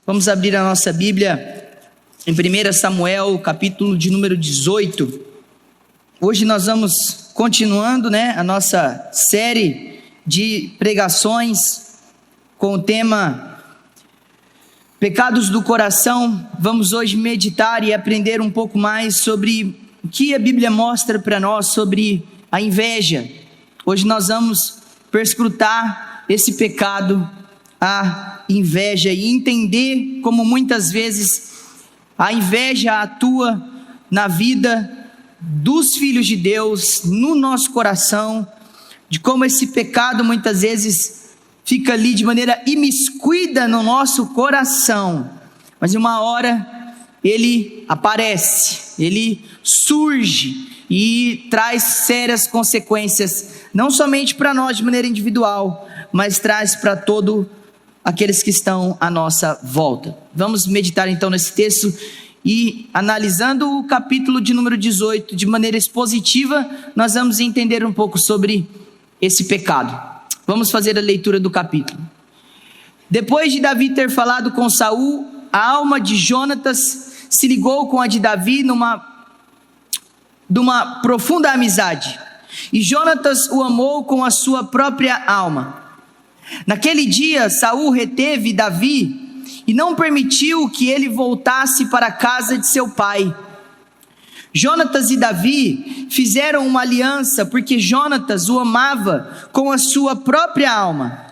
Vamos abrir a nossa Bíblia em 1 Samuel, capítulo de número 18. Hoje nós vamos continuando, a nossa série de pregações com o tema Pecados do Coração. Vamos hoje meditar e aprender um pouco mais sobre o que a Bíblia mostra para nós sobre a inveja. Hoje nós vamos perscrutar esse pecado, a inveja, e entender como muitas vezes a inveja atua na vida dos filhos de Deus, no nosso coração, de como esse pecado muitas vezes fica ali de maneira imiscuída no nosso coração, mas em uma hora ele aparece, ele surge e traz sérias consequências, não somente para nós de maneira individual, mas traz para todos aqueles que estão à nossa volta. Vamos meditar então nesse texto e, analisando o capítulo de número 18 de maneira expositiva, nós vamos entender um pouco sobre esse pecado. Vamos fazer a leitura do capítulo. Depois de Davi ter falado com Saul, a alma de Jonatas se ligou com a de Davi numa profunda amizade, e Jonatas o amou com a sua própria alma. Naquele dia, Saul reteve Davi e não permitiu que ele voltasse para a casa de seu pai. Jonatas e Davi fizeram uma aliança porque Jonatas o amava com a sua própria alma.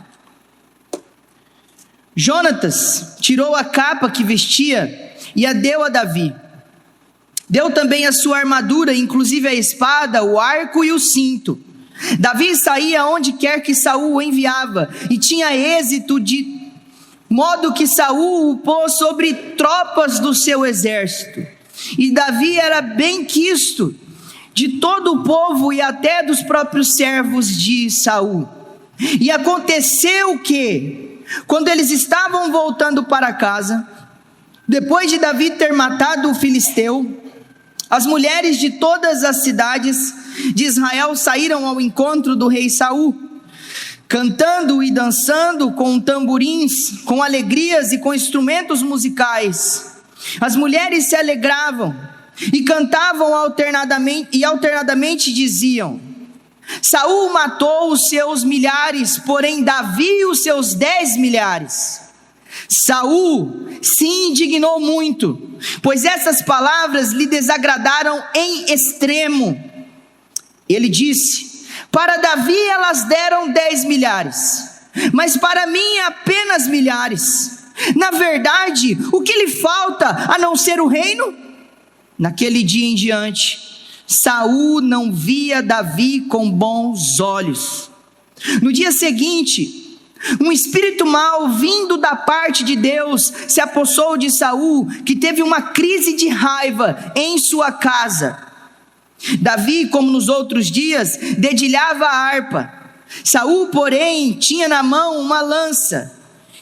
Jonatas tirou a capa que vestia e a deu a Davi. Deu também a sua armadura, inclusive a espada, o arco e o cinto. Davi saía onde quer que Saul o enviava e tinha êxito, de modo que Saul o pôs sobre tropas do seu exército. E Davi era bem quisto de todo o povo e até dos próprios servos de Saul. E aconteceu que, quando eles estavam voltando para casa, depois de Davi ter matado o filisteu, as mulheres de todas as cidades de Israel saíram ao encontro do rei Saul, cantando e dançando com tamborins, com alegrias e com instrumentos musicais. As mulheres se alegravam e cantavam alternadamente diziam: Saul matou os seus milhares, porém Davi os seus 10 milhares. Saul se indignou muito, pois essas palavras lhe desagradaram em extremo. Ele disse: para Davi elas deram 10 milhares, mas para mim apenas milhares. Na verdade, o que lhe falta a não ser o reino? Naquele dia em diante, Saul não via Davi com bons olhos. No dia seguinte, um espírito mau vindo da parte de Deus se apossou de Saul, que teve uma crise de raiva em sua casa. Davi, como nos outros dias, dedilhava a harpa. Saul, porém, tinha na mão uma lança,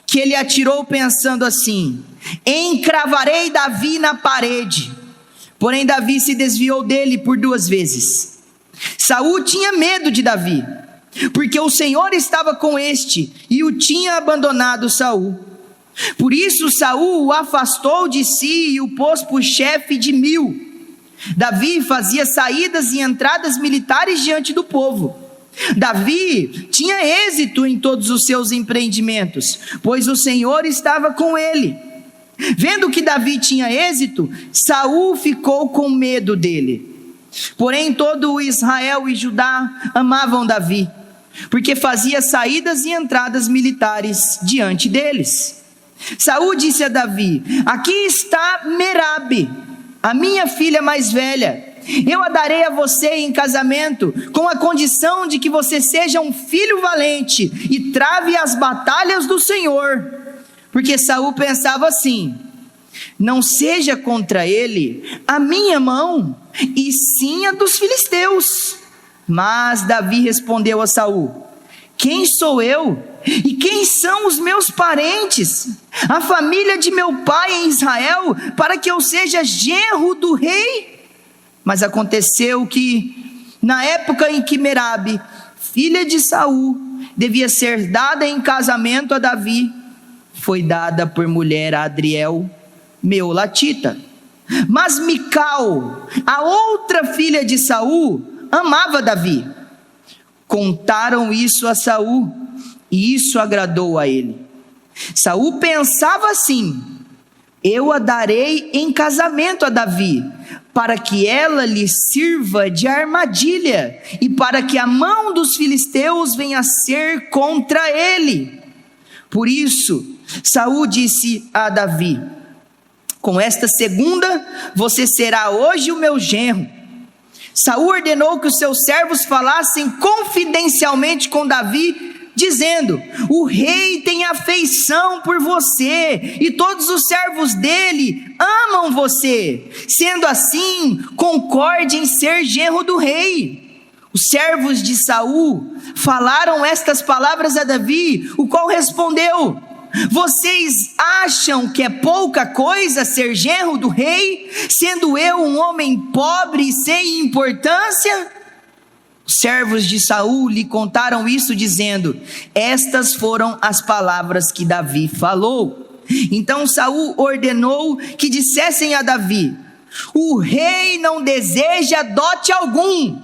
que ele atirou pensando assim: encravarei Davi na parede. Porém Davi se desviou dele por 2 vezes. Saul tinha medo de Davi, porque o Senhor estava com este e o tinha abandonado Saul. Por isso Saul o afastou de si e o pôs por chefe de 1000. Davi fazia saídas e entradas militares diante do povo. Davi tinha êxito em todos os seus empreendimentos, pois o Senhor estava com ele. Vendo que Davi tinha êxito, Saul ficou com medo dele. Porém todo o Israel e Judá amavam Davi, porque fazia saídas e entradas militares diante deles. Saul disse a Davi: aqui está Merabe, a minha filha mais velha. Eu a darei a você em casamento, com a condição de que você seja um filho valente e trave as batalhas do Senhor. Porque Saul pensava assim: não seja contra ele a minha mão, e sim a dos filisteus. Mas Davi respondeu a Saul: quem sou eu? E quem são os meus parentes? A família de meu pai em Israel, para que eu seja genro do rei? Mas aconteceu que, na época em que Merabe, filha de Saul, devia ser dada em casamento a Davi, foi dada por mulher a Adriel, meolatita. Mas Mical, a outra filha de Saul, amava Davi. Contaram isso a Saul, e isso agradou a ele. Saul pensava assim: eu a darei em casamento a Davi, para que ela lhe sirva de armadilha, e para que a mão dos filisteus venha a ser contra ele. Por isso, Saul disse a Davi: com esta segunda, você será hoje o meu genro. Saul ordenou que os seus servos falassem confidencialmente com Davi, dizendo: o rei tem afeição por você, e todos os servos dele amam você. Sendo assim, concorde em ser genro do rei. Os servos de Saul falaram estas palavras a Davi, o qual respondeu: vocês acham que é pouca coisa ser genro do rei, sendo eu um homem pobre e sem importância? Os servos de Saul lhe contaram isso, dizendo: estas foram as palavras que Davi falou. Então Saul ordenou que dissessem a Davi: o rei não deseja dote algum,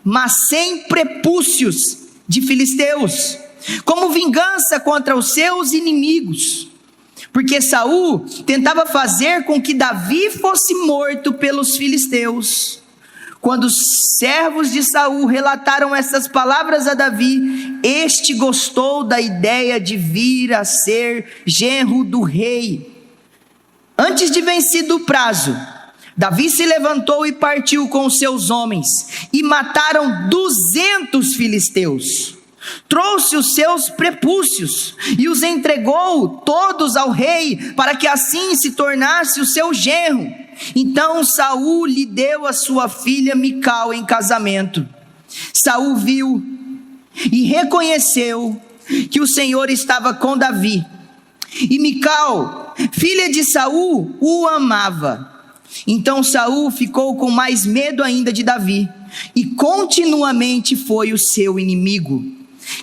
mas sem prepúcios de filisteus, como vingança contra os seus inimigos. Porque Saul tentava fazer com que Davi fosse morto pelos filisteus. Quando os servos de Saul relataram essas palavras a Davi, este gostou da ideia de vir a ser genro do rei. Antes de vencido o prazo, Davi se levantou e partiu com os seus homens, e mataram 200 filisteus. Trouxe os seus prepúcios e os entregou todos ao rei, para que assim se tornasse o seu genro. Então Saul lhe deu a sua filha Mical em casamento. Saul viu e reconheceu que o Senhor estava com Davi, e Mical, filha de Saul, o amava. Então Saul ficou com mais medo ainda de Davi, e continuamente foi o seu inimigo.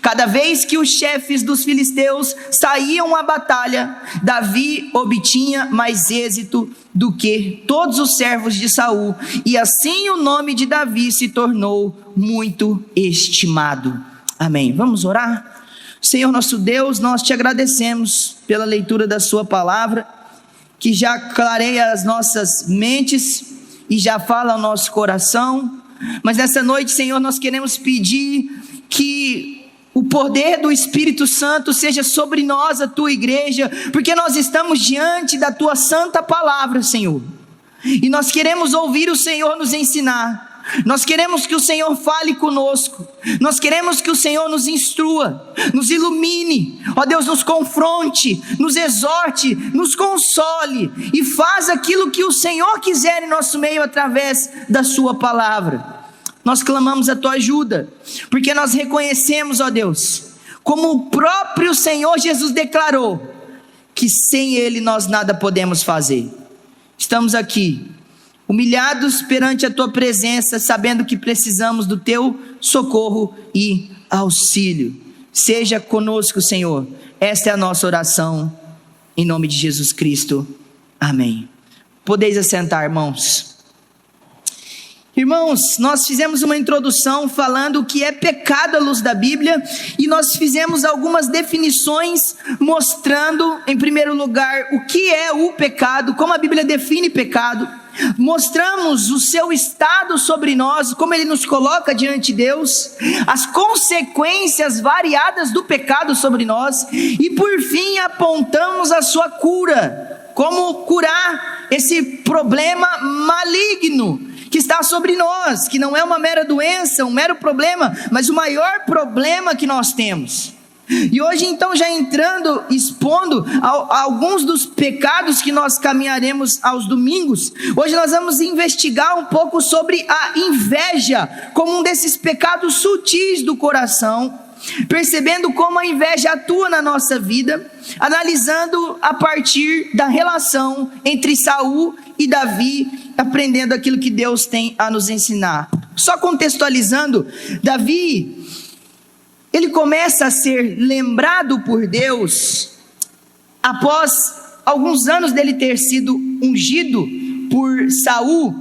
Cada vez que os chefes dos filisteus saíam à batalha, Davi obtinha mais êxito do que todos os servos de Saul, e assim o nome de Davi se tornou muito estimado. Amém. Vamos orar? Senhor nosso Deus, nós te agradecemos pela leitura da sua palavra, que já clareia as nossas mentes e já fala ao nosso coração. Mas nessa noite, Senhor, nós queremos pedir que o poder do Espírito Santo seja sobre nós, a tua igreja, porque nós estamos diante da tua santa palavra, Senhor, e nós queremos ouvir o Senhor nos ensinar. Nós queremos que o Senhor fale conosco, nós queremos que o Senhor nos instrua, nos ilumine, ó Deus, nos confronte, nos exorte, nos console, e faz aquilo que o Senhor quiser em nosso meio através da sua palavra. Nós clamamos a tua ajuda, porque nós reconhecemos, ó Deus, como o próprio Senhor Jesus declarou, que sem Ele nós nada podemos fazer. Estamos aqui, humilhados perante a tua presença, sabendo que precisamos do teu socorro e auxílio. Seja conosco, Senhor. Esta é a nossa oração, em nome de Jesus Cristo. Amém. Podeis assentar, irmãos. Irmãos, nós fizemos uma introdução falando o que é pecado à luz da Bíblia, e nós fizemos algumas definições mostrando, em primeiro lugar, o que é o pecado, como a Bíblia define pecado. Mostramos o seu estado sobre nós, como ele nos coloca diante de Deus, as consequências variadas do pecado sobre nós, e por fim apontamos a sua cura, como curar esse problema maligno que está sobre nós, que não é uma mera doença, um mero problema, mas o maior problema que nós temos. E hoje então, já entrando, expondo alguns dos pecados que nós caminharemos aos domingos, hoje nós vamos investigar um pouco sobre a inveja, como um desses pecados sutis do coração, percebendo como a inveja atua na nossa vida, analisando a partir da relação entre Saul e Davi, aprendendo aquilo que Deus tem a nos ensinar. Só contextualizando, Davi, ele começa a ser lembrado por Deus após alguns anos dele ter sido ungido por Samuel,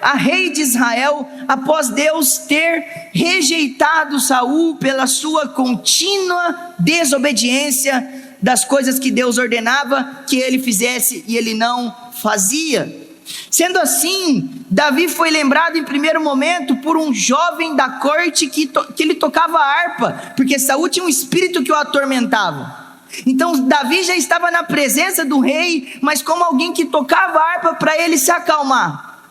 a rei de Israel, após Deus ter rejeitado Saul pela sua contínua desobediência das coisas que Deus ordenava que ele fizesse e ele não fazia. Sendo assim, Davi foi lembrado em primeiro momento por um jovem da corte que ele tocava harpa, porque Saul tinha um espírito que o atormentava. Então Davi já estava na presença do rei, mas como alguém que tocava harpa para ele se acalmar.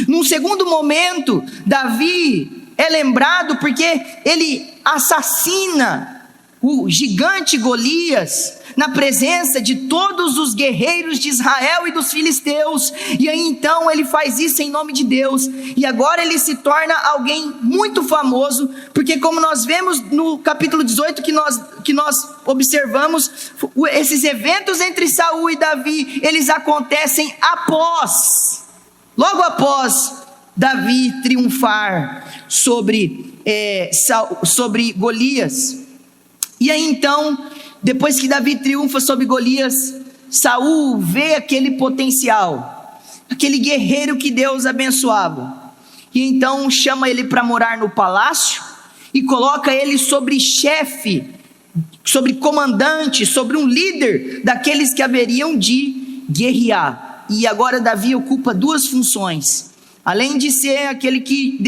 Num segundo momento, Davi é lembrado porque ele assassina o gigante Golias na presença de todos os guerreiros de Israel e dos filisteus, e aí então ele faz isso em nome de Deus, e agora ele se torna alguém muito famoso, porque como nós vemos no capítulo 18 que nós observamos, esses eventos entre Saul e Davi, eles acontecem logo após Davi triunfar sobre Golias. E aí então, depois que Davi triunfa sobre Golias, Saul vê aquele potencial, aquele guerreiro que Deus abençoava, e então chama ele para morar no palácio, e coloca ele sobre chefe, sobre comandante, sobre um líder, daqueles que haveriam de guerrear. E agora Davi ocupa duas funções, além de ser aquele que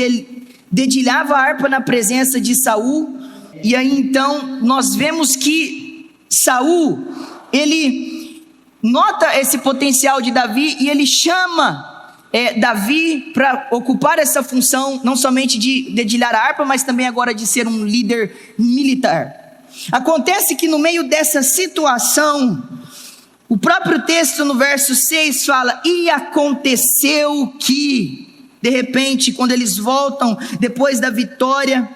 dedilhava a harpa na presença de Saul, e aí então nós vemos que Saul, ele nota esse potencial de Davi e ele chama Davi para ocupar essa função, não somente de dedilhar a harpa, mas também agora de ser um líder militar. Acontece que no meio dessa situação, o próprio texto no verso 6 fala: e aconteceu que, de repente, quando eles voltam depois da vitória,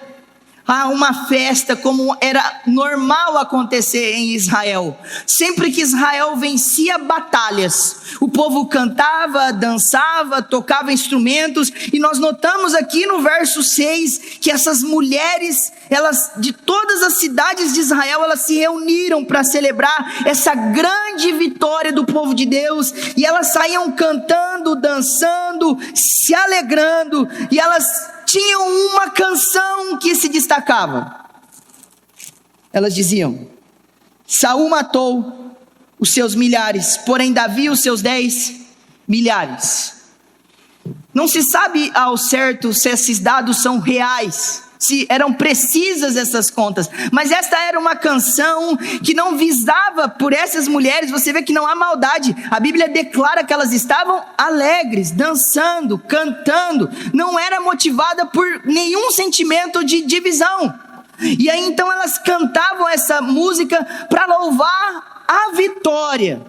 há uma festa como era normal acontecer em Israel. Sempre que Israel vencia batalhas, o povo cantava, dançava, tocava instrumentos, e nós notamos aqui no verso 6 que essas mulheres, elas de todas as cidades de Israel, elas se reuniram para celebrar essa grande vitória do povo de Deus, e elas saíam cantando, dançando, se alegrando, e elas tinham uma canção que se destacava. Elas diziam: Saul matou os seus milhares, porém Davi os seus 10 milhares. Não se sabe ao certo se esses dados são reais, se eram precisas essas contas, mas esta era uma canção que não visava por essas mulheres. Você vê que não há maldade, a Bíblia declara que elas estavam alegres, dançando, cantando, não era motivada por nenhum sentimento de divisão, e aí então elas cantavam essa música para louvar a vitória,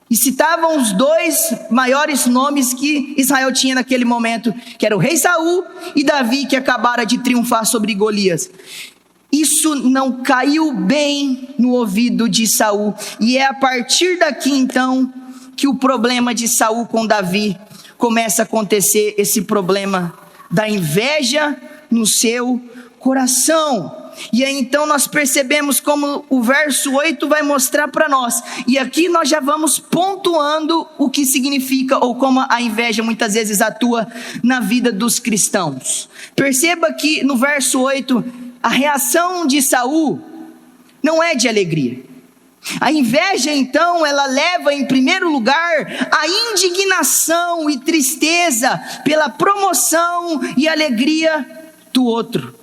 e citavam os dois maiores nomes que Israel tinha naquele momento, que era o rei Saul e Davi, que acabara de triunfar sobre Golias. Isso não caiu bem no ouvido de Saul, e é a partir daqui então que o problema de Saul com Davi começa a acontecer, esse problema da inveja no seu coração. E aí então nós percebemos como o verso 8 vai mostrar para nós, e aqui nós já vamos pontuando o que significa, ou como a inveja muitas vezes atua na vida dos cristãos. Perceba que no verso 8, a reação de Saul não é de alegria. A inveja então, ela leva em primeiro lugar a indignação e tristeza pela promoção e alegria do outro.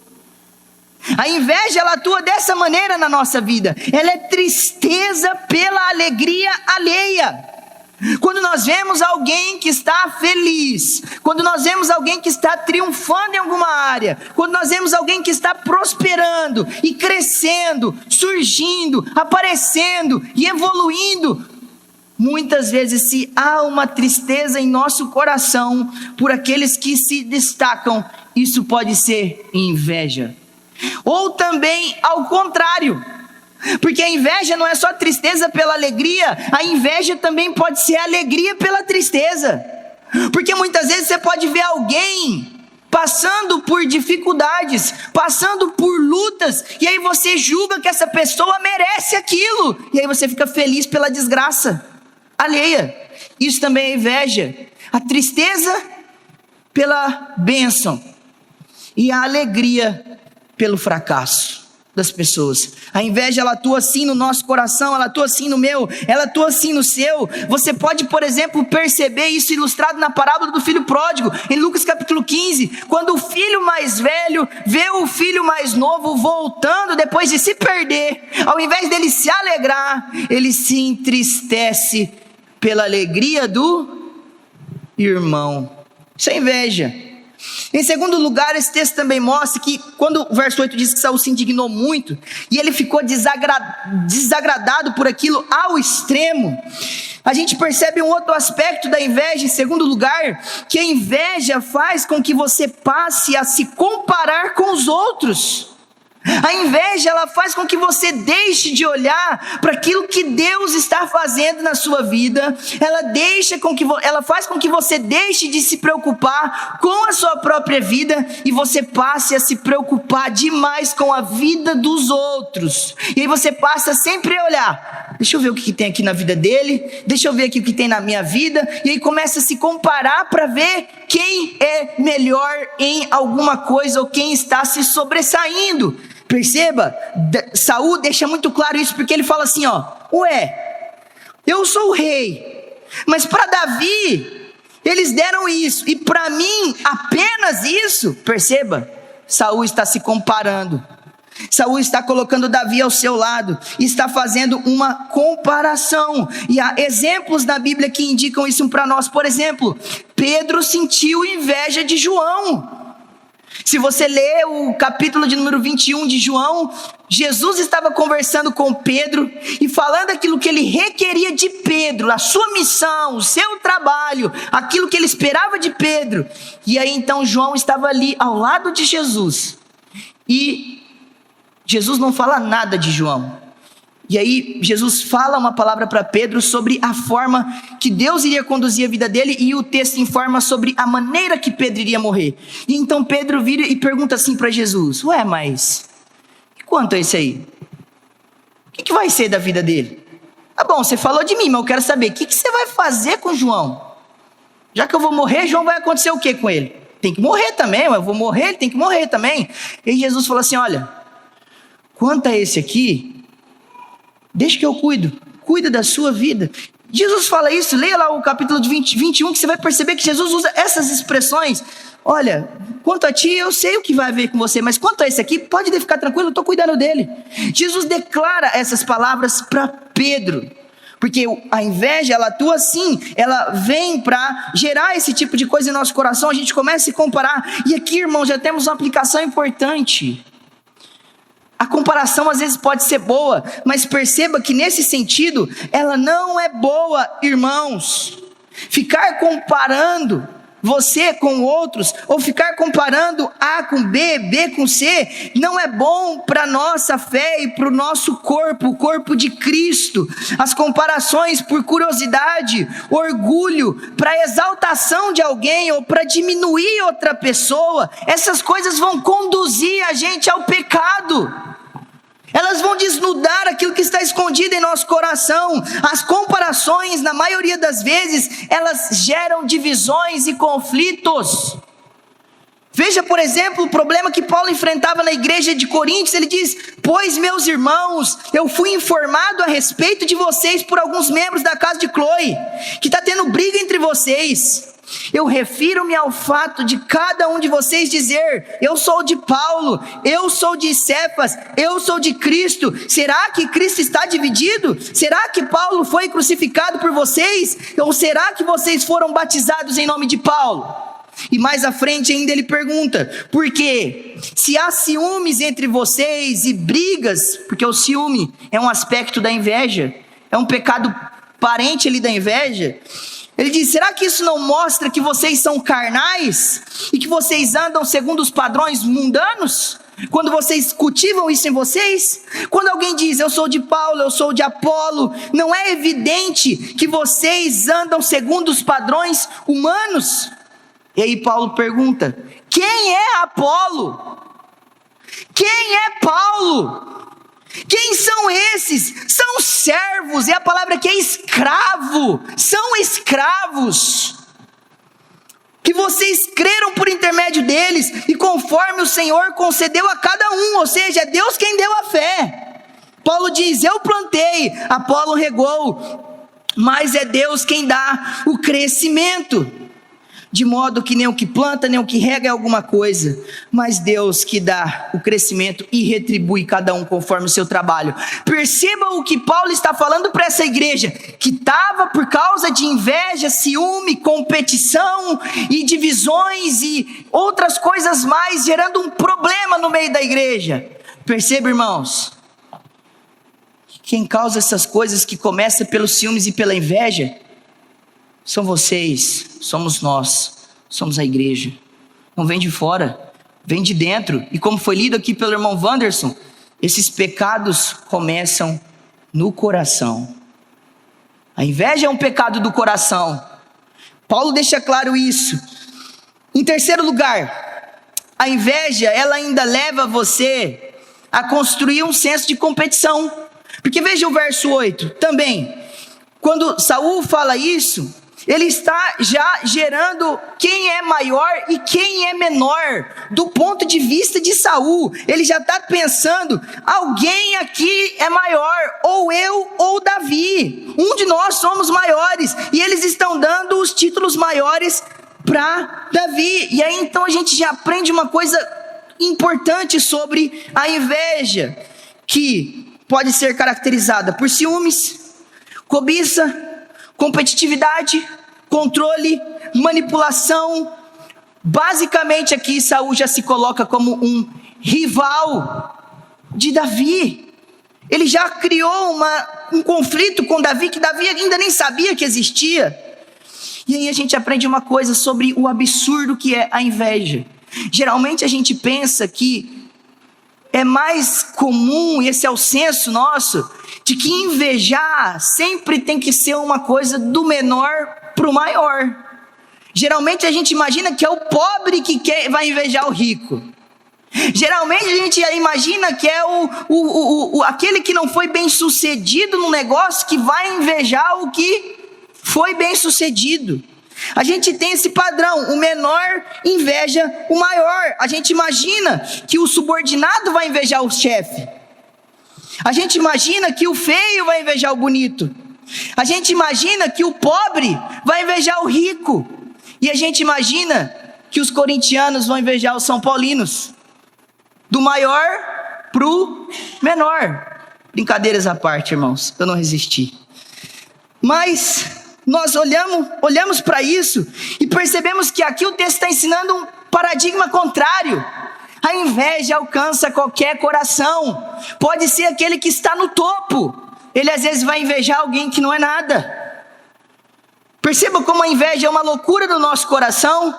A inveja, ela atua dessa maneira na nossa vida, ela é tristeza pela alegria alheia. Quando nós vemos alguém que está feliz, quando nós vemos alguém que está triunfando em alguma área, quando nós vemos alguém que está prosperando e crescendo, surgindo, aparecendo e evoluindo, muitas vezes se há uma tristeza em nosso coração por aqueles que se destacam, isso pode ser inveja. Ou também ao contrário, porque a inveja não é só tristeza pela alegria, a inveja também pode ser alegria pela tristeza. Porque muitas vezes você pode ver alguém passando por dificuldades, passando por lutas, e aí você julga que essa pessoa merece aquilo, e aí você fica feliz pela desgraça alheia. Isso também é inveja. A tristeza pela bênção e a alegria pelo fracasso das pessoas. A inveja, ela atua assim no nosso coração, ela atua assim no meu, ela atua assim no seu. Você pode, por exemplo, perceber isso ilustrado na parábola do filho pródigo, em Lucas capítulo 15, quando o filho mais velho vê o filho mais novo voltando depois de se perder. Ao invés dele se alegrar, ele se entristece pela alegria do irmão. Isso é inveja. Em segundo lugar, esse texto também mostra que quando o verso 8 diz que Saul se indignou muito e ele ficou desagradado por aquilo ao extremo, a gente percebe um outro aspecto da inveja. Em segundo lugar, que a inveja faz com que você passe a se comparar com os outros. A inveja, ela faz com que você deixe de olhar para aquilo que Deus está fazendo na sua vida. Ela faz com que você deixe de se preocupar com a sua própria vida e você passe a se preocupar demais com a vida dos outros. E aí você passa sempre a olhar, deixa eu ver o que tem aqui na vida dele, deixa eu ver aqui o que tem na minha vida, e aí começa a se comparar para ver quem é melhor em alguma coisa ou quem está se sobressaindo. Perceba, Saul deixa muito claro isso, porque ele fala assim, eu sou o rei, mas para Davi, eles deram isso, e para mim, apenas isso. Perceba, Saul está se comparando, Saul está colocando Davi ao seu lado, está fazendo uma comparação, e há exemplos na Bíblia que indicam isso para nós. Por exemplo, Pedro sentiu inveja de João. Se você ler o capítulo de número 21 de João, Jesus estava conversando com Pedro e falando aquilo que ele requeria de Pedro, a sua missão, o seu trabalho, aquilo que ele esperava de Pedro. E aí então João estava ali ao lado de Jesus e Jesus não fala nada de João. E aí Jesus fala uma palavra para Pedro sobre a forma que Deus iria conduzir a vida dele, e o texto informa sobre a maneira que Pedro iria morrer. E então Pedro vira e pergunta assim para Jesus, mas e quanto a isso aí? O que vai ser da vida dele? Tá bom, você falou de mim, mas eu quero saber, o que você vai fazer com João? Já que eu vou morrer, João, vai acontecer o que com ele? Tem que morrer também, eu vou morrer, ele tem que morrer também. E Jesus falou assim, olha, quanto a esse aqui, deixa que eu cuida da sua vida. Jesus fala isso, leia lá o capítulo de 21, que você vai perceber que Jesus usa essas expressões. Olha, quanto a ti, eu sei o que vai haver com você, mas quanto a esse aqui, pode ficar tranquilo, eu estou cuidando dele. Jesus declara essas palavras para Pedro, porque a inveja, ela atua assim, ela vem para gerar esse tipo de coisa em nosso coração, a gente começa a se comparar, e aqui, irmão, já temos uma aplicação importante. A comparação às vezes pode ser boa, mas perceba que nesse sentido, ela não é boa, irmãos. Ficar comparando você com outros, ou ficar comparando A com B, B com C, não é bom para a nossa fé e para o nosso corpo, o corpo de Cristo. As comparações por curiosidade, orgulho, para exaltação de alguém ou para diminuir outra pessoa, essas coisas vão conduzir a gente ao pecado. Elas vão desnudar aquilo que está escondido em nosso coração. As comparações, na maioria das vezes, elas geram divisões e conflitos. Veja, por exemplo, o problema que Paulo enfrentava na igreja de Coríntios. Ele diz, pois meus irmãos, eu fui informado a respeito de vocês por alguns membros da casa de Cloe, que está tendo briga entre vocês. Eu refiro-me ao fato de cada um de vocês dizer, eu sou de Paulo, eu sou de Cefas, eu sou de Cristo. Será que Cristo está dividido? Será que Paulo foi crucificado por vocês? Ou será que vocês foram batizados em nome de Paulo? E mais à frente ainda ele pergunta, porque se há ciúmes entre vocês e brigas, porque o ciúme é um aspecto da inveja, é um pecado parente ali da inveja. Ele diz, será que isso não mostra que vocês são carnais e que vocês andam segundo os padrões mundanos? Quando vocês cultivam isso em vocês? Quando alguém diz, eu sou de Paulo, eu sou de Apolo, não é evidente que vocês andam segundo os padrões humanos? E aí Paulo pergunta, Quem é Apolo? Quem é Paulo? Quem são esses? São servos, e a palavra aqui é escravo. São escravos que vocês creram por intermédio deles, e conforme o Senhor concedeu a cada um, ou seja, é Deus quem deu a fé. Paulo diz: eu plantei, Apolo regou, mas é Deus quem dá o crescimento. De modo que nem o que planta, nem o que rega é alguma coisa, mas Deus que dá o crescimento e retribui cada um conforme o seu trabalho. Perceba o que Paulo está falando para essa igreja, que estava por causa de inveja, ciúme, competição e divisões e outras coisas mais, gerando um problema no meio da igreja. Perceba, irmãos, quem causa essas coisas, que começa pelos ciúmes e pela inveja, são vocês, somos nós, somos a igreja. Não vem de fora, vem de dentro. E como foi lido aqui pelo irmão Wanderson, esses pecados começam no coração. A inveja é um pecado do coração. Paulo deixa claro isso. Em terceiro lugar, a inveja, ela ainda leva você a construir um senso de competição. Porque veja o verso 8 também. Quando Saul fala isso, ele está já gerando quem é maior e quem é menor, do ponto de vista de Saul. Ele já está pensando: alguém aqui é maior, ou eu ou Davi, um de nós somos maiores, e eles estão dando os títulos maiores para Davi. E aí então a gente já aprende uma coisa importante sobre a inveja, que pode ser caracterizada por ciúmes, cobiça, competitividade, controle, manipulação. Basicamente aqui Saul já se coloca como um rival de Davi. Ele já criou um conflito com Davi, que Davi ainda nem sabia que existia. E aí a gente aprende uma coisa sobre o absurdo que é a inveja. Geralmente a gente pensa que é mais comum, esse é o senso nosso, de que invejar sempre tem que ser uma coisa do menor para o maior. Geralmente a gente imagina que é o pobre que vai invejar o rico. Geralmente a gente imagina que é aquele que não foi bem sucedido no negócio que vai invejar o que foi bem sucedido. A gente tem esse padrão: o menor inveja o maior. A gente imagina que o subordinado vai invejar o chefe. A gente imagina que o feio vai invejar o bonito. A gente imagina que o pobre vai invejar o rico. E a gente imagina que os corintianos vão invejar os são paulinos. Do maior para o menor. Brincadeiras à parte, irmãos, eu não resisti. Mas nós olhamos para isso e percebemos que aqui o texto está ensinando um paradigma contrário. A inveja alcança qualquer coração. Pode ser aquele que está no topo, ele às vezes vai invejar alguém que não é nada. Perceba como a inveja é uma loucura no nosso coração.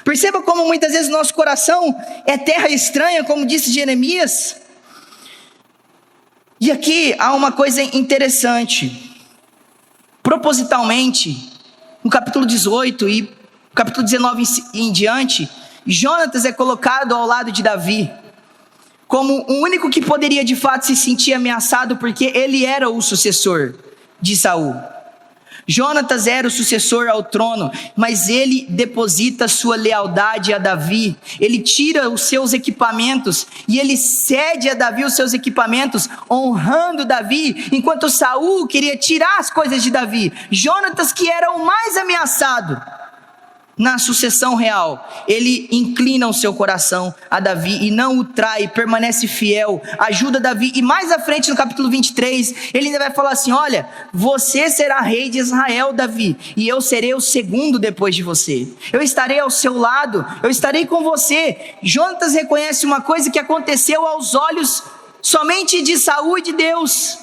Perceba como muitas vezes nosso coração é terra estranha, como disse Jeremias. E aqui há uma coisa interessante. Propositalmente, no capítulo 18 e capítulo 19 em diante, Jonatas é colocado ao lado de Davi como o único que poderia de fato se sentir ameaçado, porque ele era o sucessor de Saul. Jonatas era o sucessor ao trono, mas ele deposita sua lealdade a Davi. Ele tira os seus equipamentos e ele cede a Davi os seus equipamentos, honrando Davi, enquanto Saul queria tirar as coisas de Davi. Jonatas, que era o mais ameaçado na sucessão real, ele inclina o seu coração a Davi e não o trai, permanece fiel, ajuda Davi. E mais à frente no capítulo 23, ele ainda vai falar assim: olha, você será rei de Israel, Davi, e eu serei o segundo depois de você. Eu estarei ao seu lado, eu estarei com você. Jonatas reconhece uma coisa que aconteceu aos olhos somente de Saul e de Deus.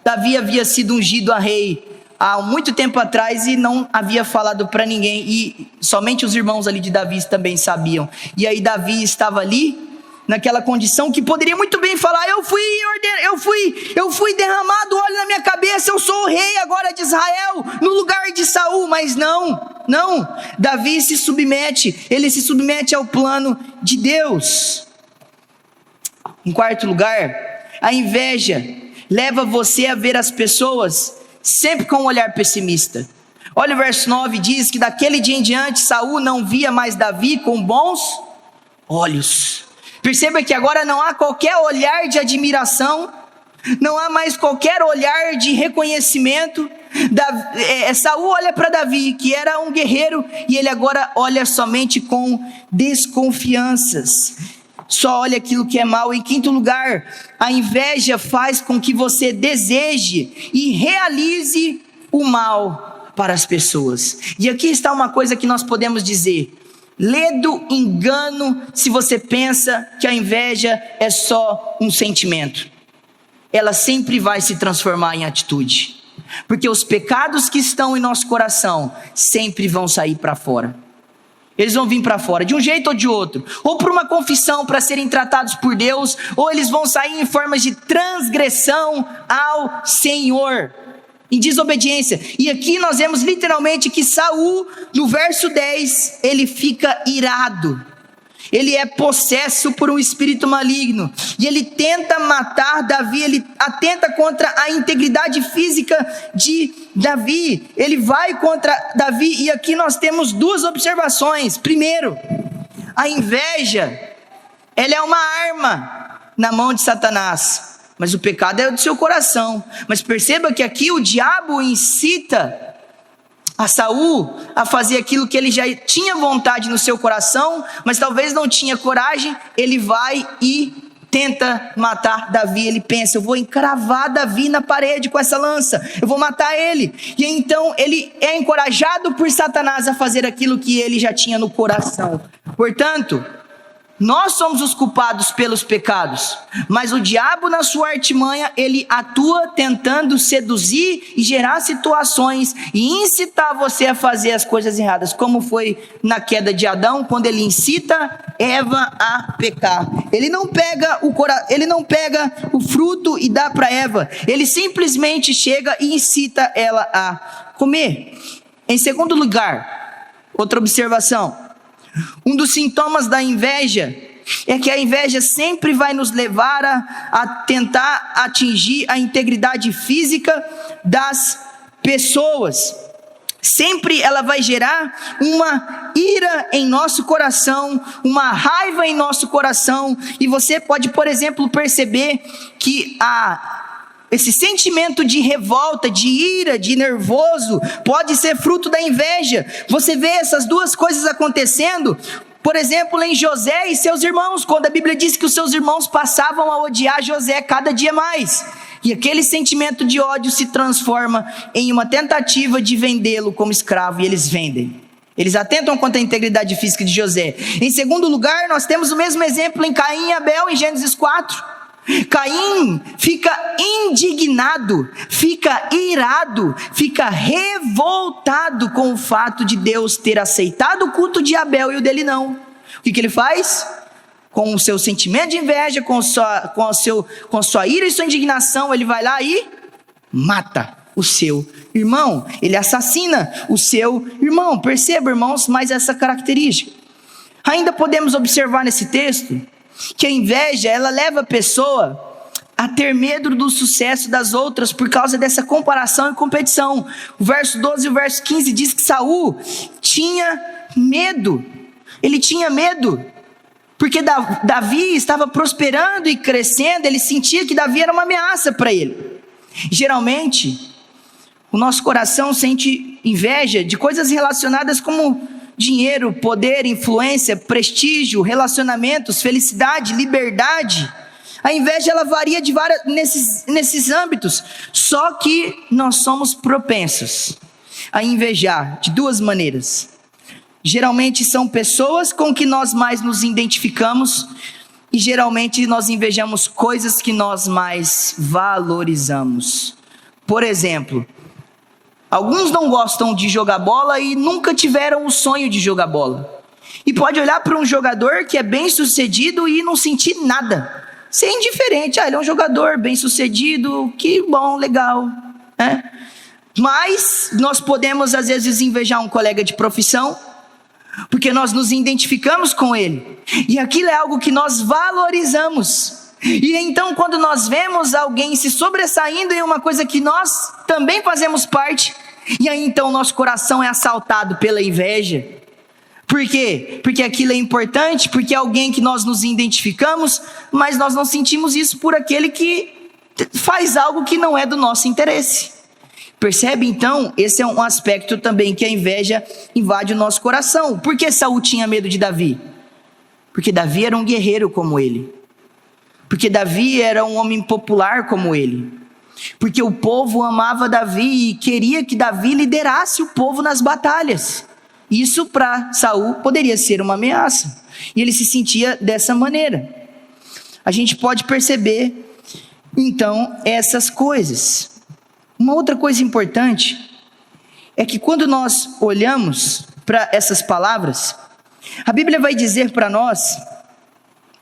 Davi havia sido ungido a rei há muito tempo atrás e não havia falado para ninguém, e somente os irmãos ali de Davi também sabiam. E aí Davi estava ali naquela condição, que poderia muito bem falar: eu fui derramado óleo na minha cabeça, eu sou o rei agora de Israel, no lugar de Saul. Mas não, Davi se submete, ele se submete ao plano de Deus. Em quarto lugar, a inveja leva você a ver as pessoas sempre com um olhar pessimista. Olha o verso 9, diz que daquele dia em diante Saul não via mais Davi com bons olhos. Perceba que agora não há qualquer olhar de admiração, não há mais qualquer olhar de reconhecimento. Saul olha para Davi, que era um guerreiro, e ele agora olha somente com desconfianças. Só olha aquilo que é mal. Em quinto lugar, a inveja faz com que você deseje e realize o mal para as pessoas. E aqui está uma coisa que nós podemos dizer: ledo engano se você pensa que a inveja é só um sentimento. Ela sempre vai se transformar em atitude, porque os pecados que estão em nosso coração sempre vão sair para fora. Eles vão vir para fora, de um jeito ou de outro, ou por uma confissão para serem tratados por Deus, ou eles vão sair em formas de transgressão ao Senhor, em desobediência. E aqui nós vemos literalmente que Saul, no verso 10, ele fica irado, ele é possesso por um espírito maligno, e ele tenta matar Davi, ele atenta contra a integridade física de Davi, ele vai contra Davi. E aqui nós temos duas observações. Primeiro, a inveja, ela é uma arma na mão de Satanás, mas o pecado é do seu coração. Mas perceba que aqui o diabo incita a Saul a fazer aquilo que ele já tinha vontade no seu coração, mas talvez não tinha coragem. Ele vai e tenta matar Davi. Ele pensa: eu vou encravar Davi na parede com essa lança, eu vou matar ele. E então ele é encorajado por Satanás a fazer aquilo que ele já tinha no coração. Portanto, nós somos os culpados pelos pecados, mas o diabo, na sua artimanha, ele atua tentando seduzir e gerar situações e incitar você a fazer as coisas erradas, como foi na queda de Adão, quando ele incita Eva a pecar. Ele não pega o fruto e dá para Eva, ele simplesmente chega e incita ela a comer. Em segundo lugar, outra observação: um dos sintomas da inveja é que a inveja sempre vai nos levar a tentar atingir a integridade física das pessoas. Sempre ela vai gerar uma ira em nosso coração, uma raiva em nosso coração. E você pode, por exemplo, perceber que esse sentimento de revolta, de ira, de nervoso, pode ser fruto da inveja. Você vê essas duas coisas acontecendo, por exemplo, em José e seus irmãos, quando a Bíblia diz que os seus irmãos passavam a odiar José cada dia mais. E aquele sentimento de ódio se transforma em uma tentativa de vendê-lo como escravo, e eles vendem. Eles atentam contra a integridade física de José. Em segundo lugar, nós temos o mesmo exemplo em Caim e Abel, em Gênesis 4. Caim fica indignado, fica irado, fica revoltado com o fato de Deus ter aceitado o culto de Abel e o dele não. O que ele faz? Com o seu sentimento de inveja, com sua ira e sua indignação, ele vai lá e mata o seu irmão. Ele assassina o seu irmão. Perceba, irmãos, mais essa característica. Ainda podemos observar nesse texto que a inveja, ela leva a pessoa a ter medo do sucesso das outras por causa dessa comparação e competição. O verso 12 e o verso 15 diz que Saul tinha medo. Ele tinha medo porque Davi estava prosperando e crescendo. Ele sentia que Davi era uma ameaça para ele. Geralmente, o nosso coração sente inveja de coisas relacionadas como dinheiro, poder, influência, prestígio, relacionamentos, felicidade, liberdade. A inveja, ela varia de nesses âmbitos. Só que nós somos propensos a invejar de duas maneiras. Geralmente são pessoas com que nós mais nos identificamos, e geralmente nós invejamos coisas que nós mais valorizamos. Por exemplo, alguns não gostam de jogar bola e nunca tiveram o sonho de jogar bola. e pode olhar para um jogador que é bem sucedido e não sentir nada, ser indiferente. Ele é um jogador bem sucedido, que bom, legal, né? Mas nós podemos às vezes invejar um colega de profissão, porque nós nos identificamos com ele, e aquilo é algo que nós valorizamos. E então quando nós vemos alguém se sobressaindo em uma coisa que nós também fazemos parte, e aí então nosso coração é assaltado pela inveja. Por quê? Porque aquilo é importante, porque é alguém que nós nos identificamos, mas nós não sentimos isso por aquele que faz algo que não é do nosso interesse. Percebe então? Esse é um aspecto também que a inveja invade o nosso coração. Por que Saul tinha medo de Davi? Porque Davi era um guerreiro como ele. Porque Davi era um homem popular como ele. Porque o povo amava Davi e queria que Davi liderasse o povo nas batalhas. Isso para Saul poderia ser uma ameaça. E ele se sentia dessa maneira. A gente pode perceber então essas coisas. Uma outra coisa importante é que quando nós olhamos para essas palavras, a Bíblia vai dizer para nós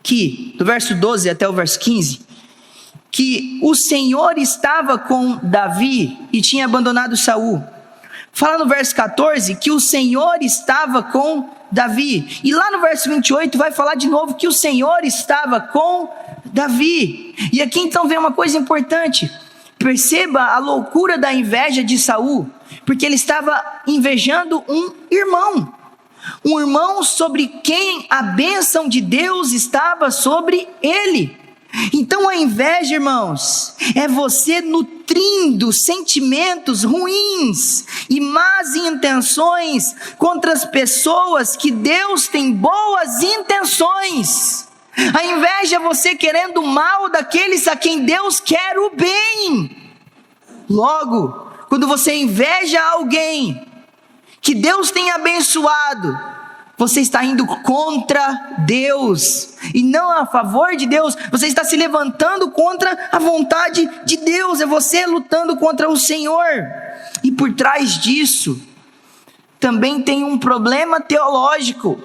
que, do verso 12 até o verso 15, que o Senhor estava com Davi e tinha abandonado Saul. Fala no verso 14 que o Senhor estava com Davi. E lá no verso 28 vai falar de novo que o Senhor estava com Davi. E aqui então vem uma coisa importante. Perceba a loucura da inveja de Saul, porque ele estava invejando um irmão sobre quem a bênção de Deus estava sobre ele. Então a inveja, irmãos, é você nutrindo sentimentos ruins e más intenções contra as pessoas que Deus tem boas intenções. A inveja é você querendo o mal daqueles a quem Deus quer o bem. Logo, quando você inveja alguém que Deus tem abençoado, você está indo contra Deus e não a favor de Deus. Você está se levantando contra a vontade de Deus. É você lutando contra o Senhor. E por trás disso também tem um problema teológico.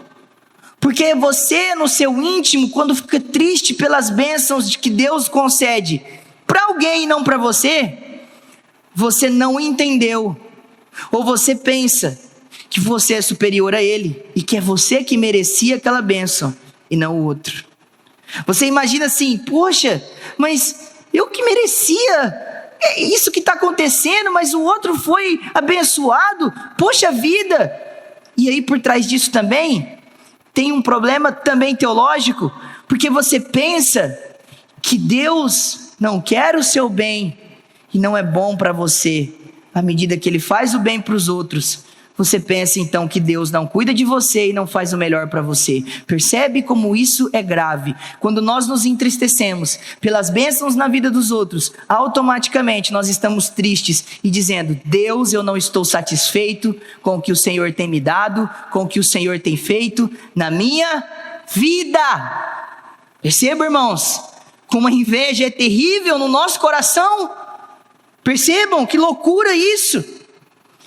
Porque você no seu íntimo, quando fica triste pelas bênçãos que Deus concede para alguém e não para você, você não entendeu. Ou você pensa que você é superior a ele e que é você que merecia aquela bênção e não o outro. Você imagina assim, poxa, mas eu que merecia isso que está acontecendo, mas o outro foi abençoado, poxa vida. E aí por trás disso também tem um problema também teológico, porque você pensa que Deus não quer o seu bem e não é bom para você. À medida que Ele faz o bem para os outros, você pensa então que Deus não cuida de você e não faz o melhor para você. Percebe como isso é grave? Quando nós nos entristecemos pelas bênçãos na vida dos outros, automaticamente nós estamos tristes e dizendo: Deus, eu não estou satisfeito com o que o Senhor tem me dado, com o que o Senhor tem feito na minha vida. Perceba, irmãos, como a inveja é terrível no nosso coração. Percebam que loucura isso.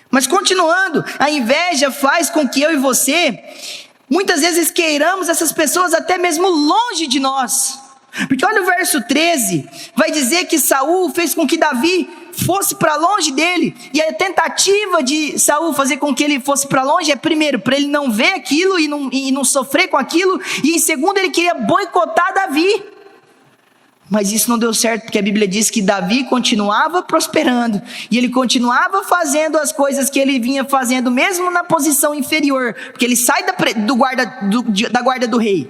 Mas continuando, a inveja faz com que eu e você muitas vezes queiramos essas pessoas até mesmo longe de nós. Porque olha o verso 13, vai dizer que Saul fez com que Davi fosse para longe dele. E a tentativa de Saul fazer com que ele fosse para longe é, primeiro, para ele não ver aquilo e não sofrer com aquilo. E em segundo, ele queria boicotar Davi. Mas isso não deu certo, porque a Bíblia diz que Davi continuava prosperando, e ele continuava fazendo as coisas que ele vinha fazendo, mesmo na posição inferior, porque ele sai da guarda do rei.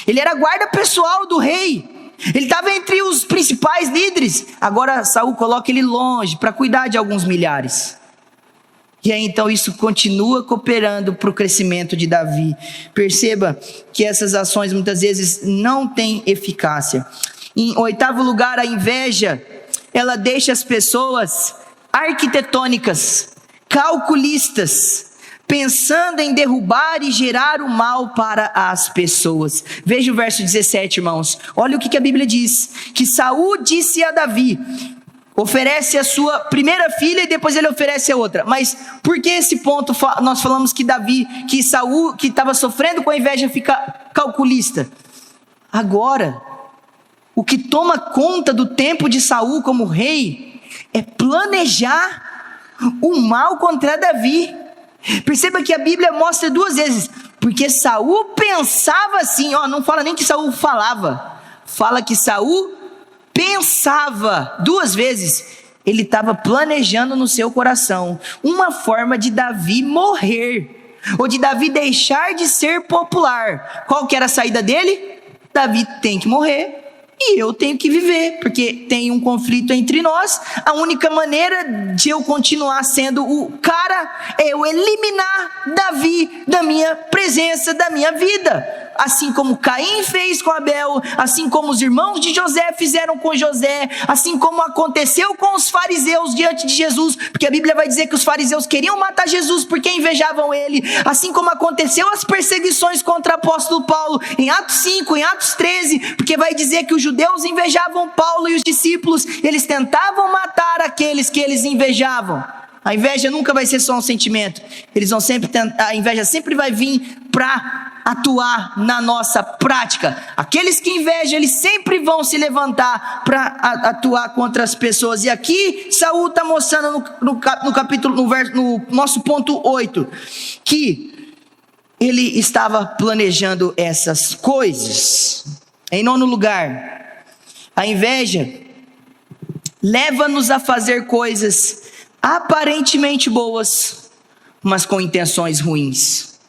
Ele era guarda pessoal do rei, ele estava entre os principais líderes. Agora Saul coloca ele longe, para cuidar de alguns milhares. E aí então isso continua cooperando para o crescimento de Davi. Perceba que essas ações muitas vezes não têm eficácia. Em 8º lugar, a inveja, ela deixa as pessoas arquitetônicas, calculistas, pensando em derrubar e gerar o mal para as pessoas. Veja o verso 17, irmãos. Olha o que a Bíblia diz, que Saul disse a Davi, oferece a sua primeira filha e depois ele oferece a outra. Mas por que esse ponto nós falamos que Saul, que estava sofrendo com a inveja, fica calculista? Agora, o que toma conta do tempo de Saul como rei é planejar o mal contra Davi. Perceba que a Bíblia mostra 2 vezes, porque Saul pensava assim, não fala nem que Saul falava, fala que Saul pensava 2 vezes, ele estava planejando no seu coração uma forma de Davi morrer, ou de Davi deixar de ser popular. Qual que era a saída dele? Davi tem que morrer e eu tenho que viver, porque tem um conflito entre nós. A única maneira de eu continuar sendo o cara é eu eliminar Davi da minha presença, da minha vida. Assim como Caim fez com Abel, assim como os irmãos de José fizeram com José, assim como aconteceu com os fariseus diante de Jesus, porque a Bíblia vai dizer que os fariseus queriam matar Jesus porque invejavam ele, assim como aconteceu as perseguições contra o apóstolo Paulo, em Atos 5, em Atos 13, porque vai dizer que os judeus invejavam Paulo e os discípulos, eles tentavam matar aqueles que eles invejavam. A inveja nunca vai ser só um sentimento, a inveja sempre vai vir para atuar na nossa prática. Aqueles que invejam, eles sempre vão se levantar para atuar contra as pessoas. E aqui Saul está mostrando no capítulo, no nosso ponto 8, que ele estava planejando essas coisas. Em 9º lugar, a inveja leva-nos a fazer coisas aparentemente boas, mas com intenções ruins.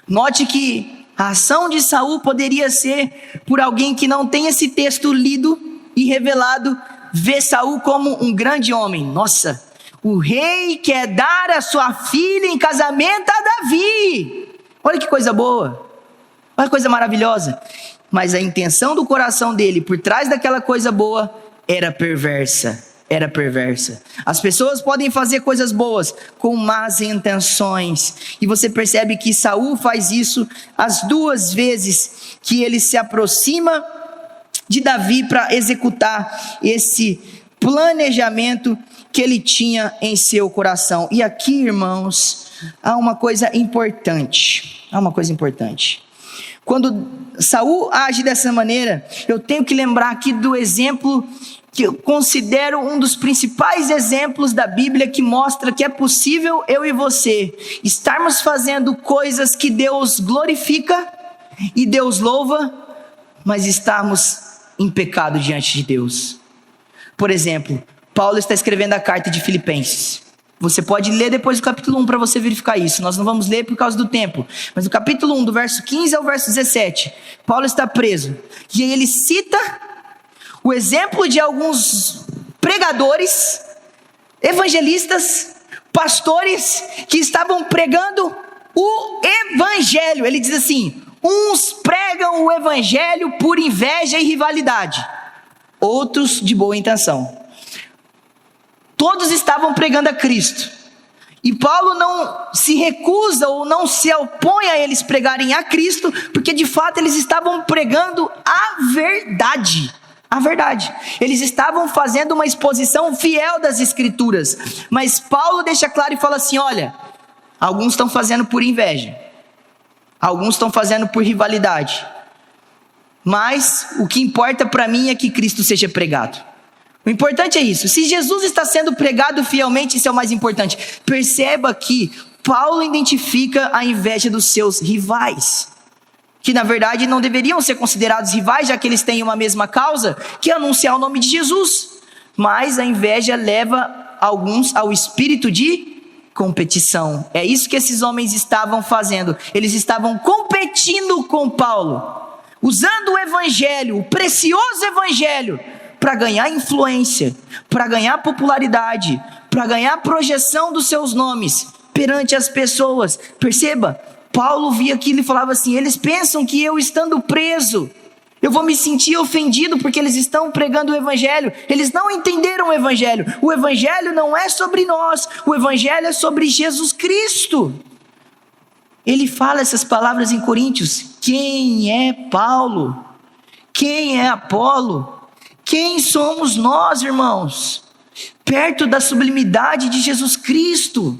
Note que a ação de Saul poderia ser por alguém que não tem esse texto lido e revelado, vê Saul como um grande homem. Nossa, o rei quer dar a sua filha em casamento a Davi. Olha que coisa boa, olha que coisa maravilhosa. Mas a intenção do coração dele, por trás daquela coisa boa, era perversa. As pessoas podem fazer coisas boas com más intenções, e você percebe que Saul faz isso as 2 vezes que ele se aproxima de Davi para executar esse planejamento que ele tinha em seu coração. E aqui, irmãos, há uma coisa importante. Quando Saul age dessa maneira, eu tenho que lembrar aqui do exemplo que eu considero um dos principais exemplos da Bíblia, que mostra que é possível eu e você estarmos fazendo coisas que Deus glorifica e Deus louva, mas estarmos em pecado diante de Deus. Por exemplo, Paulo está escrevendo a carta de Filipenses. Você pode ler depois do capítulo 1 para você verificar isso. Nós não vamos ler por causa do tempo. Mas no capítulo 1, do verso 15 ao verso 17, Paulo está preso. E aí ele cita o exemplo de alguns pregadores, evangelistas, pastores que estavam pregando o evangelho. Ele diz assim: uns pregam o evangelho por inveja e rivalidade, outros de boa intenção. Todos estavam pregando a Cristo. E Paulo não se recusa ou não se opõe a eles pregarem a Cristo, porque de fato eles estavam pregando a verdade. A verdade. Eles estavam fazendo uma exposição fiel das Escrituras. Mas Paulo deixa claro e fala assim: olha, alguns estão fazendo por inveja, alguns estão fazendo por rivalidade, mas o que importa para mim é que Cristo seja pregado. O importante é isso. Se Jesus está sendo pregado fielmente, isso é o mais importante. Perceba que Paulo identifica a inveja dos seus rivais, que na verdade não deveriam ser considerados rivais, já que eles têm uma mesma causa, que é anunciar o nome de Jesus. Mas a inveja leva alguns ao espírito de competição. É isso que esses homens estavam fazendo. Eles estavam competindo com Paulo, usando o evangelho, o precioso evangelho, para ganhar influência, para ganhar popularidade, para ganhar projeção dos seus nomes perante as pessoas. Perceba, Paulo via aquilo e falava assim: eles pensam que eu estando preso, eu vou me sentir ofendido porque eles estão pregando o evangelho. Eles não entenderam o evangelho. O evangelho não é sobre nós, o evangelho é sobre Jesus Cristo. Ele fala essas palavras em Coríntios: quem é Paulo? Quem é Apolo? Quem somos nós, irmãos? perto da sublimidade de Jesus Cristo.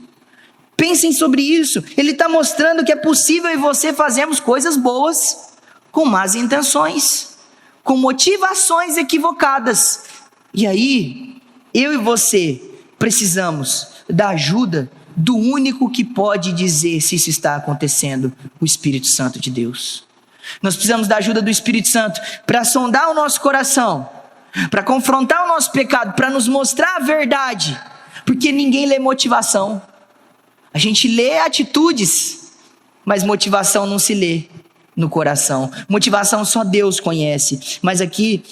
Pensem sobre isso. Ele está mostrando que é possível eu e você fazermos coisas boas com más intenções, com motivações equivocadas. E aí, eu e você precisamos da ajuda do único que pode dizer se isso está acontecendo, o Espírito Santo de Deus. Nós precisamos da ajuda do Espírito Santo para sondar o nosso coração, para confrontar o nosso pecado, para nos mostrar a verdade, porque ninguém lê motivação. A gente lê atitudes, mas motivação não se lê no coração. Motivação só Deus conhece. Mas aqui,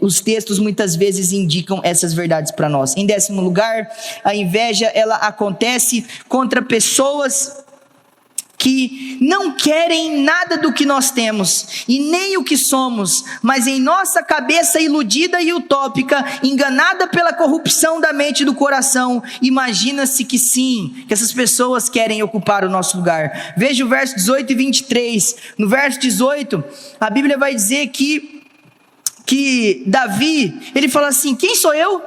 os textos muitas vezes indicam essas verdades para nós. Em 10º lugar, a inveja, ela acontece contra pessoas que não querem nada do que nós temos, e nem o que somos, mas em nossa cabeça iludida e utópica, enganada pela corrupção da mente e do coração, imagina-se que sim, que essas pessoas querem ocupar o nosso lugar. Veja o verso 18 e 23, no verso 18, a Bíblia vai dizer que Davi, ele fala assim: quem sou eu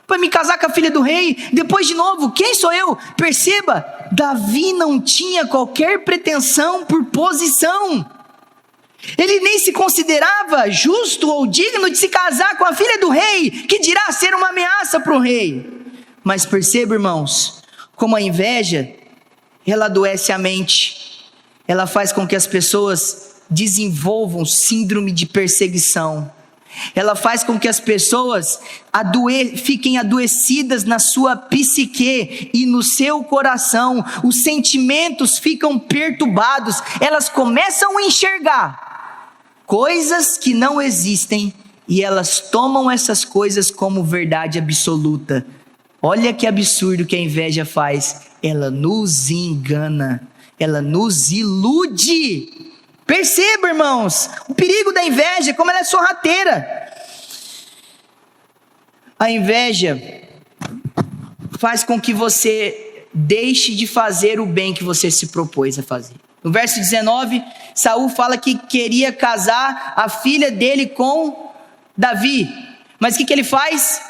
para me casar com a filha do rei? Depois de novo, quem sou eu? Perceba, Davi não tinha qualquer pretensão por posição. Ele nem se considerava justo ou digno de se casar com a filha do rei, que dirá ser uma ameaça para o rei. Mas perceba, irmãos, como a inveja, ela adoece a mente. Ela faz com que as pessoas desenvolvam síndrome de perseguição. Ela faz com que as pessoas fiquem adoecidas na sua psique e no seu coração. Os sentimentos ficam perturbados. Elas começam a enxergar coisas que não existem e elas tomam essas coisas como verdade absoluta. Olha que absurdo que a inveja faz. Ela nos engana, ela nos ilude. Perceba, irmãos, o perigo da inveja, como ela é sorrateira. A inveja faz com que você deixe de fazer o bem que você se propôs a fazer. No verso 19, Saul fala que queria casar a filha dele com Davi. Mas o que ele faz?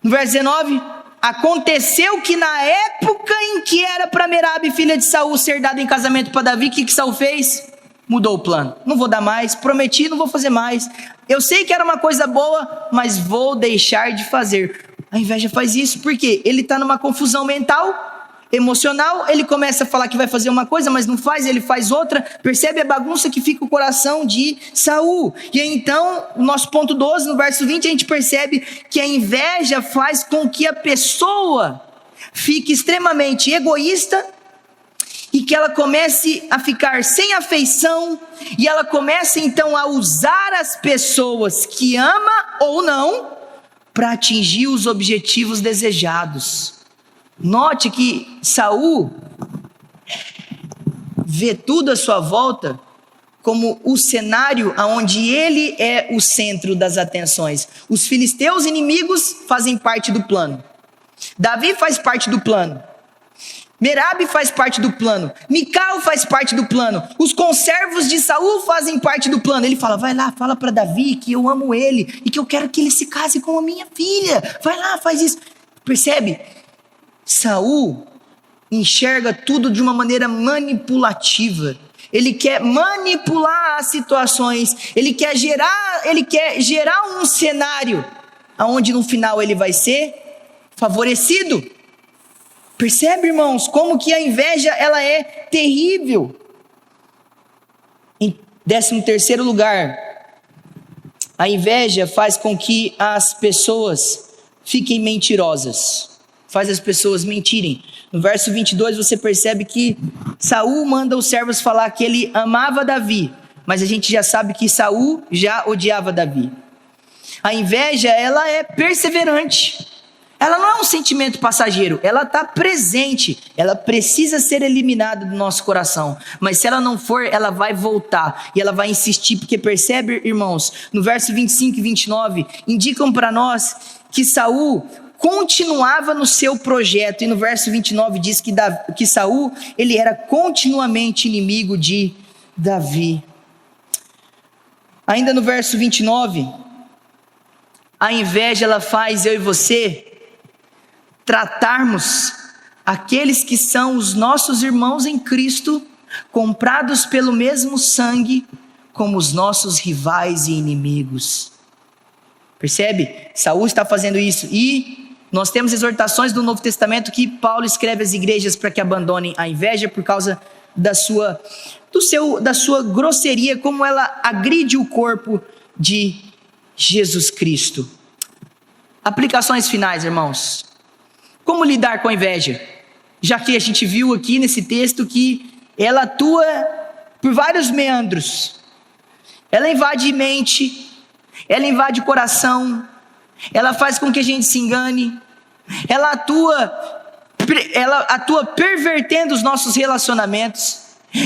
No verso 19, aconteceu que na época em que era para Merabe, filha de Saul, ser dada em casamento para Davi, o que Saul fez? Mudou o plano. Não vou dar mais, prometi, não vou fazer mais. Eu sei que era uma coisa boa, mas vou deixar de fazer. A inveja faz isso porque ele está numa confusão mental, emocional. Ele começa a falar que vai fazer uma coisa, mas não faz, ele faz outra. Percebe a bagunça que fica o coração de Saul. E aí, então, o nosso ponto 12, no verso 20, a gente percebe que a inveja faz com que a pessoa fique extremamente egoísta, e que ela comece a ficar sem afeição, e ela comece então a usar as pessoas que ama ou não, para atingir os objetivos desejados. Note que Saul vê tudo à sua volta como o cenário onde ele é o centro das atenções. Os filisteus inimigos fazem parte do plano. Davi faz parte do plano. Merabe faz parte do plano, Mical faz parte do plano, os conservos de Saul fazem parte do plano. Ele fala: vai lá, fala para Davi que eu amo ele e que eu quero que ele se case com a minha filha. Vai lá, faz isso. Percebe? Saul enxerga tudo de uma maneira manipulativa. Ele quer manipular as situações, ele quer gerar um cenário onde no final ele vai ser favorecido. Percebe, irmãos, como que a inveja ela é terrível. Em 13º lugar, a inveja faz com que as pessoas fiquem mentirosas, faz as pessoas mentirem. No verso 22 você percebe que Saul manda os servos falar que ele amava Davi, mas a gente já sabe que Saul já odiava Davi. A inveja, ela é perseverante. Ela não é um sentimento passageiro, ela está presente, ela precisa ser eliminada do nosso coração, mas se ela não for, ela vai voltar, e ela vai insistir, porque percebe, irmãos, no verso 25 e 29, indicam para nós que Saul continuava no seu projeto, e no verso 29 diz que Saul, ele era continuamente inimigo de Davi. Ainda no verso 29, a inveja ela faz eu e você tratarmos aqueles que são os nossos irmãos em Cristo, comprados pelo mesmo sangue, como os nossos rivais e inimigos. Percebe? Saul está fazendo isso. E nós temos exortações do Novo Testamento que Paulo escreve às igrejas para que abandonem a inveja por causa da sua grosseria, como ela agride o corpo de Jesus Cristo. Aplicações finais, irmãos. Como lidar com a inveja? Já que a gente viu aqui nesse texto que ela atua por vários meandros. Ela invade mente, ela invade coração, ela faz com que a gente se engane, ela atua pervertendo os nossos relacionamentos,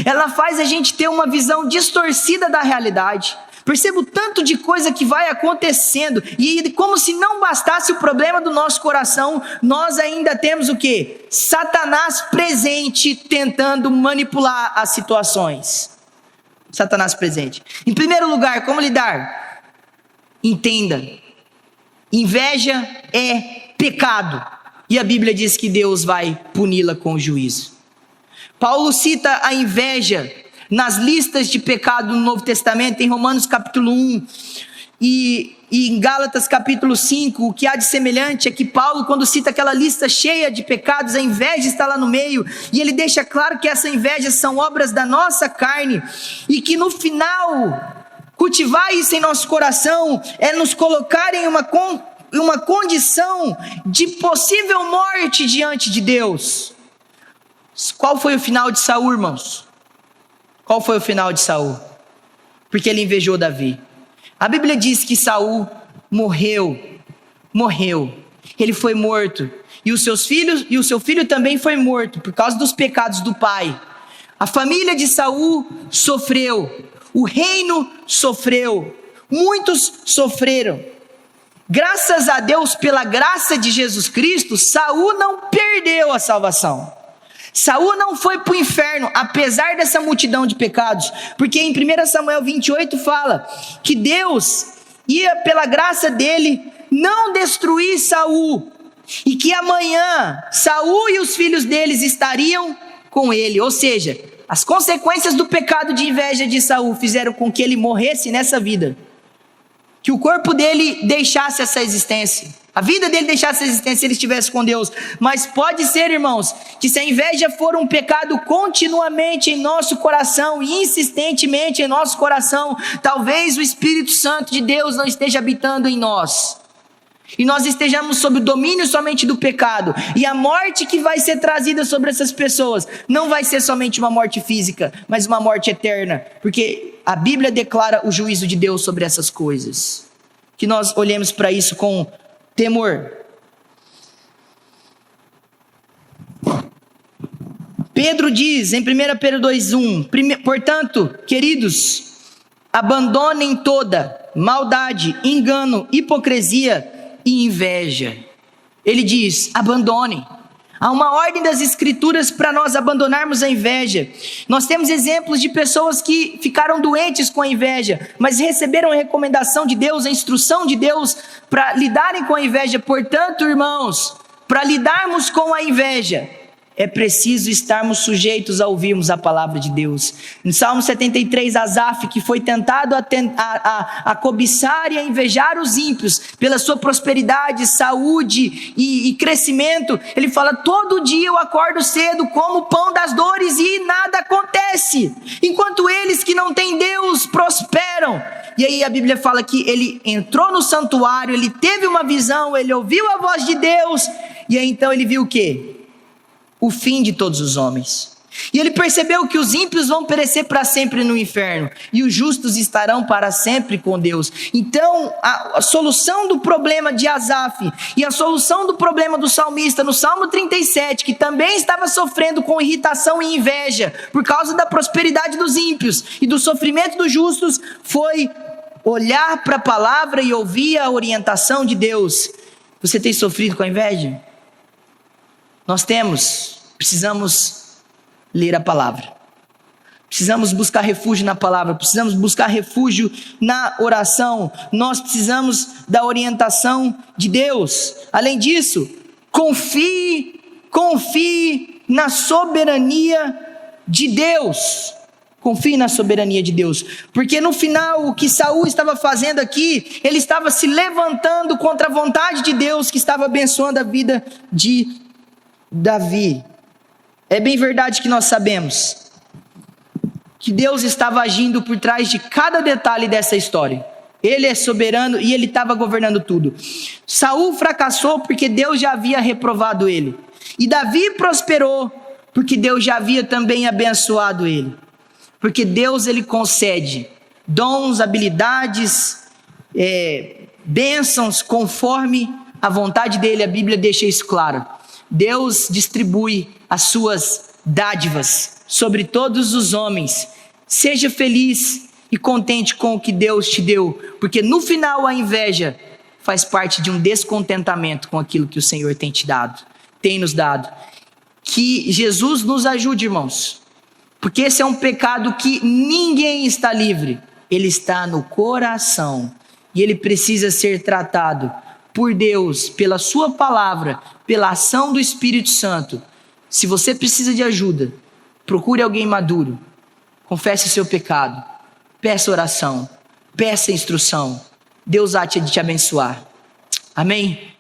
ela faz a gente ter uma visão distorcida da realidade. Perceba o tanto de coisa que vai acontecendo, e como se não bastasse o problema do nosso coração, nós ainda temos o quê? Satanás presente tentando manipular as situações. Satanás presente. Em primeiro lugar, como lidar? Entenda, inveja é pecado, e a Bíblia diz que Deus vai puni-la com juízo. Paulo cita a inveja nas listas de pecado no Novo Testamento, em Romanos capítulo 1 e em Gálatas capítulo 5, o que há de semelhante é que Paulo, quando cita aquela lista cheia de pecados, a inveja está lá no meio, e ele deixa claro que essa inveja são obras da nossa carne, e que no final, cultivar isso em nosso coração, é nos colocar em uma condição de possível morte diante de Deus. Qual foi o final de Saul, irmãos? Qual foi o final de Saul? Porque ele invejou Davi. A Bíblia diz que Saul morreu. Ele foi morto. E o seu filho também foi morto por causa dos pecados do pai. A família de Saul sofreu. O reino sofreu. Muitos sofreram. Graças a Deus, pela graça de Jesus Cristo, Saul não perdeu a salvação. Saul não foi para o inferno, apesar dessa multidão de pecados, porque em 1 Samuel 28 fala que Deus ia, pela graça dele, não destruir Saul, e que amanhã Saul e os filhos deles estariam com ele. Ou seja, as consequências do pecado de inveja de Saul fizeram com que ele morresse nessa vida, que o corpo dele deixasse essa existência, a vida dele deixasse essa existência se ele estivesse com Deus. Mas pode ser, irmãos, que se a inveja for um pecado continuamente em nosso coração, e insistentemente em nosso coração, talvez o Espírito Santo de Deus não esteja habitando em nós, e nós estejamos sob o domínio somente do pecado, e a morte que vai ser trazida sobre essas pessoas não vai ser somente uma morte física, mas uma morte eterna, porque a Bíblia declara o juízo de Deus sobre essas coisas. Que nós olhemos para isso com temor. Pedro diz em 1 Pedro 2:1, portanto, queridos, abandonem toda maldade, engano, hipocrisia e inveja. Ele diz, abandonem. Há uma ordem das Escrituras para nós abandonarmos a inveja. Nós temos exemplos de pessoas que ficaram doentes com a inveja, mas receberam a recomendação de Deus, a instrução de Deus para lidarem com a inveja. Portanto, irmãos, para lidarmos com a inveja, é preciso estarmos sujeitos a ouvirmos a palavra de Deus. No Salmo 73, Asaf, que foi tentado a cobiçar e a invejar os ímpios pela sua prosperidade, saúde e crescimento, ele fala, todo dia eu acordo cedo, como o pão das dores e nada acontece, enquanto eles que não têm Deus prosperam. E aí a Bíblia fala que ele entrou no santuário, ele teve uma visão, ele ouviu a voz de Deus, e aí então ele viu o quê? O fim de todos os homens. E ele percebeu que os ímpios vão perecer para sempre no inferno, e os justos estarão para sempre com Deus. Então a solução do problema de Asaf, e a solução do problema do salmista no Salmo 37, que também estava sofrendo com irritação e inveja, por causa da prosperidade dos ímpios, e do sofrimento dos justos, foi olhar para a palavra e ouvir a orientação de Deus. Você tem sofrido com a inveja? Nós precisamos ler a palavra. Precisamos buscar refúgio na palavra, precisamos buscar refúgio na oração, nós precisamos da orientação de Deus. Além disso, confie na soberania de Deus. Confie na soberania de Deus, porque no final o que Saul estava fazendo aqui, ele estava se levantando contra a vontade de Deus que estava abençoando a vida de Davi. É bem verdade que nós sabemos que Deus estava agindo por trás de cada detalhe dessa história. Ele é soberano e ele estava governando tudo. Saul fracassou porque Deus já havia reprovado ele. E Davi prosperou porque Deus já havia também abençoado ele. Porque Deus, ele concede dons, habilidades, bênçãos conforme a vontade dele. A Bíblia deixa isso claro. Deus distribui as suas dádivas sobre todos os homens. Seja feliz e contente com o que Deus te deu, porque no final a inveja faz parte de um descontentamento com aquilo que o Senhor tem te dado, tem nos dado. Que Jesus nos ajude, irmãos, porque esse é um pecado que ninguém está livre, ele está no coração e ele precisa ser tratado por Deus, pela sua palavra, pela ação do Espírito Santo. Se você precisa de ajuda, procure alguém maduro, confesse o seu pecado, peça oração, peça instrução, Deus há de te abençoar. Amém?